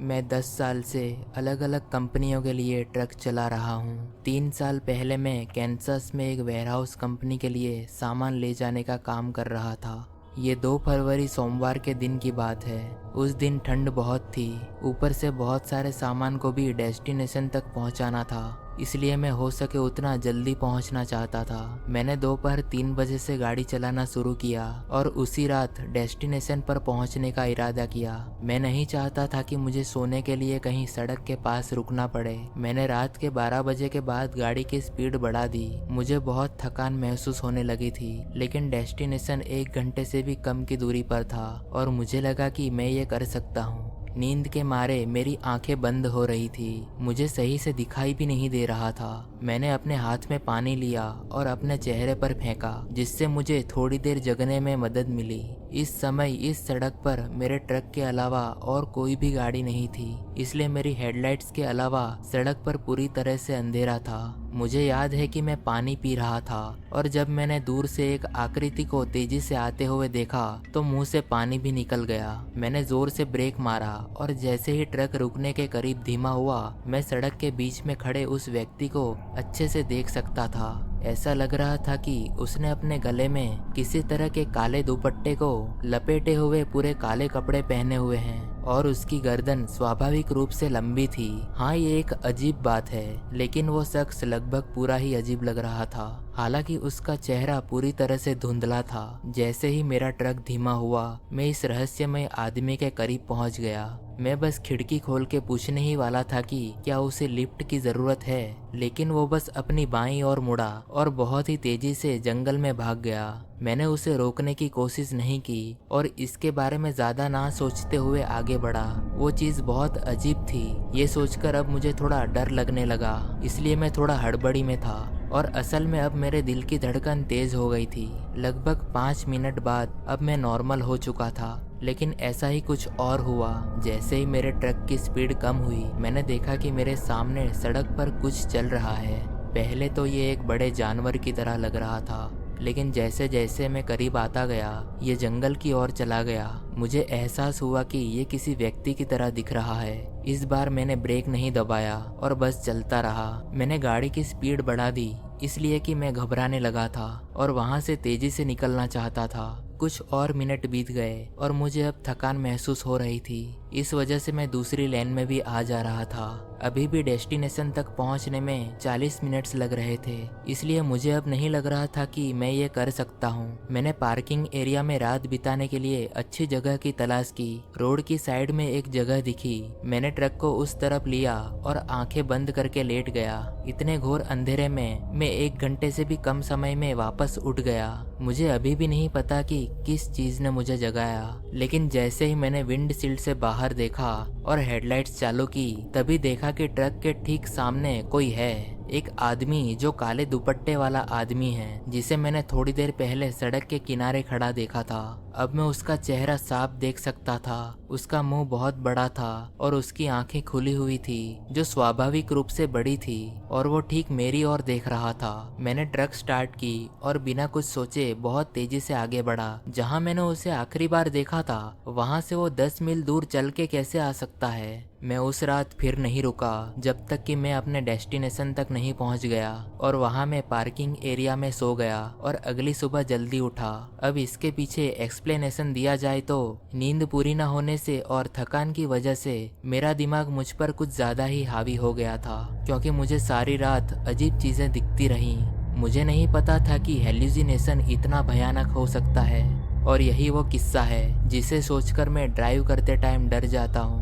मैं 10 साल से अलग अलग कंपनियों के लिए ट्रक चला रहा हूँ। 3 साल पहले मैं कैंसस में एक वेयरहाउस कंपनी के लिए सामान ले जाने का काम कर रहा था। ये 2 फरवरी सोमवार के दिन की बात है। उस दिन ठंड बहुत थी, ऊपर से बहुत सारे सामान को भी डेस्टिनेशन तक पहुंचाना था, इसलिए मैं हो सके उतना जल्दी पहुंचना चाहता था। मैंने दोपहर 3 बजे से गाड़ी चलाना शुरू किया और उसी रात डेस्टिनेशन पर पहुंचने का इरादा किया। मैं नहीं चाहता था कि मुझे सोने के लिए कहीं सड़क के पास रुकना पड़े। मैंने रात के 12 बजे के बाद गाड़ी की स्पीड बढ़ा दी। मुझे बहुत थकान महसूस होने लगी थी, लेकिन डेस्टिनेशन 1 घंटे से भी कम की दूरी पर था और मुझे लगा कि मैं ये कर सकता हूँ। नींद के मारे मेरी आंखें बंद हो रही थी, मुझे सही से दिखाई भी नहीं दे रहा था। मैंने अपने हाथ में पानी लिया और अपने चेहरे पर फेंका, जिससे मुझे थोड़ी देर जगने में मदद मिली। इस समय इस सड़क पर मेरे ट्रक के अलावा और कोई भी गाड़ी नहीं थी, इसलिए मेरी हेडलाइट्स के अलावा सड़क पर पूरी तरह से अंधेरा था। मुझे याद है कि मैं पानी पी रहा था और जब मैंने दूर से एक आकृति को तेजी से आते हुए देखा तो मुंह से पानी भी निकल गया। मैंने जोर से ब्रेक मारा और जैसे ही ट्रक रुकने के करीब धीमा हुआ, मैं सड़क के बीच में खड़े उस व्यक्ति को अच्छे से देख सकता था। ऐसा लग रहा था कि उसने अपने गले में किसी तरह के काले दुपट्टे को लपेटे हुए पूरे काले कपड़े पहने हुए हैं और उसकी गर्दन स्वाभाविक रूप से लंबी थी। हाँ, ये एक अजीब बात है, लेकिन वो शख्स लगभग पूरा ही अजीब लग रहा था। हालांकि उसका चेहरा पूरी तरह से धुंधला था। जैसे ही मेरा ट्रक धीमा हुआ, मैं इस रहस्यमय आदमी के करीब पहुंच गया। मैं बस खिड़की खोल के पूछने ही वाला था कि क्या उसे लिफ्ट की जरूरत है, लेकिन वो बस अपनी बाईं ओर मुड़ा और बहुत ही तेजी से जंगल में भाग गया। मैंने उसे रोकने की कोशिश नहीं की और इसके बारे में ज्यादा ना सोचते हुए आगे बढ़ा। वो चीज बहुत अजीब थी, ये सोचकर अब मुझे थोड़ा डर लगने लगा, इसलिए मैं थोड़ा हड़बड़ी में था और असल में अब मेरे दिल की धड़कन तेज हो गई थी। लगभग 5 मिनट बाद अब मैं नॉर्मल हो चुका था, लेकिन ऐसा ही कुछ और हुआ। जैसे ही मेरे ट्रक की स्पीड कम हुई, मैंने देखा कि मेरे सामने सड़क पर कुछ चल रहा है। पहले तो ये एक बड़े जानवर की तरह लग रहा था, लेकिन जैसे जैसे मैं करीब आता गया, ये जंगल की ओर चला गया। मुझे एहसास हुआ कि ये किसी व्यक्ति की तरह दिख रहा है। इस बार मैंने ब्रेक नहीं दबाया और बस चलता रहा। मैंने गाड़ी की स्पीड बढ़ा दी, इसलिए कि मैं घबराने लगा था और वहां से तेजी से निकलना चाहता था। कुछ और मिनट बीत गए और मुझे अब थकान महसूस हो रही थी। इस वजह से मैं दूसरी लेन में भी आ जा रहा था। अभी भी डेस्टिनेशन तक पहुंचने में 40 मिनट्स लग रहे थे, इसलिए मुझे अब नहीं लग रहा था कि मैं ये कर सकता हूँ। मैंने पार्किंग एरिया में रात बिताने के लिए अच्छी जगह की तलाश की। रोड की साइड में एक जगह दिखी। मैंने ट्रक को उस तरफ लिया और आंखें बंद करके लेट गया। इतने घोर अंधेरे में मैं 1 घंटे से भी कम समय में वापस उठ गया। मुझे अभी भी नहीं पता कि किस चीज ने मुझे जगाया, लेकिन जैसे ही मैंने विंडशील्ड से बाहर देखा और हेडलाइट्स चालू की, तभी देखा कि ट्रक के ठीक सामने कोई है। एक आदमी जो काले दुपट्टे वाला आदमी है, जिसे मैंने थोड़ी देर पहले सड़क के किनारे खड़ा देखा था। अब मैं उसका चेहरा साफ देख सकता था। उसका मुंह बहुत बड़ा था और उसकी आंखें खुली हुई थी, जो स्वाभाविक रूप से बड़ी थी, और वो ठीक मेरी ओर देख रहा था। मैंने ट्रक स्टार्ट की और बिना कुछ सोचे बहुत तेजी से आगे बढ़ा। जहां मैंने उसे आखिरी बार देखा था, वहां से वो 10 मील दूर चल के कैसे आ सकता है। मैं उस रात फिर नहीं रुका जब तक कि मैं अपने डेस्टिनेशन तक नहीं पहुंच गया, और वहां मैं पार्किंग एरिया में सो गया और अगली सुबह जल्दी उठा। अब इसके पीछे एक्सप्लेनेशन दिया जाए तो नींद पूरी न होने से और थकान की वजह से मेरा दिमाग मुझ पर कुछ ज्यादा ही हावी हो गया था, क्योंकि मुझे सारी रात अजीब चीजें दिखती रहीं। मुझे नहीं पता था कि हेल्यूसिनेशन इतना भयानक हो सकता है, और यही वो किस्सा है जिसे सोचकर मैं ड्राइव करते टाइम डर जाता हूँ।